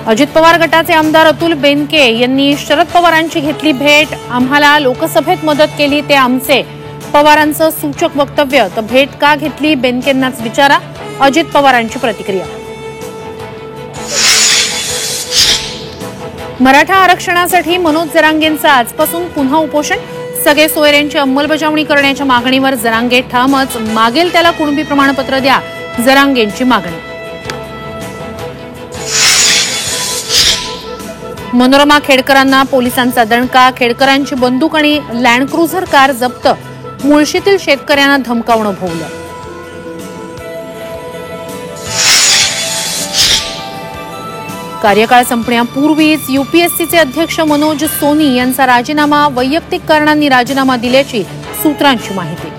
अजित पवार गटाचे आमदार अतुल बेनके यांनी शरद पवारांची घेतली भेट। आम्हाला लोकसभेत मदत केली ते आमचे, पवारांचं सूचक वक्तव्य। तर भेट का घेतली बेनकेंनाच विचारा, अजित पवारांची प्रतिक्रिया। मराठा आरक्षणासाठी मनोज जरांगेंचं आजपासून पुन्हा उपोषण। सगळे सोयऱ्यांची अंमलबजावणी करण्याच्या मागणीवर जरांगे ठामच, मागेल त्याला कुणबी प्रमाणपत्र द्या, जरांगेंची मागणी। मनोरमा खेडकरांना पोलिसांचा दणका, खेडकरांची बंदूक आणि लँड क्रुझर कार जप्त, मुळशीतील शेतकऱ्यांना धमकावणं भोवलं। कार्यकाळ संपण्यापूर्वीच यूपीएससीचे अध्यक्ष मनोज सोनी यांचा राजीनामा, वैयक्तिक कारणांनी राजीनामा दिल्याची सूत्रांची माहिती।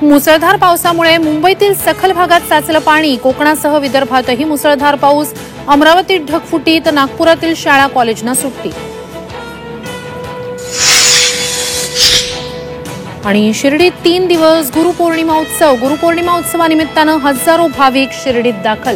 मुसळधार पावसामुळे मुंबईतील सखल भागात साचलं पाणी, कोकणासह विदर्भातही मुसळधार पाऊस, अमरावतीत ढगफुटी तर नागपुरातील शाळा कॉलेजना सुट्टी। आणि शिर्डीत 3 दिवस गुरुपौर्णिमा उत्सव, गुरुपौर्णिमा उत्सवानिमित्तानं हजारो भाविक शिर्डीत दाखल।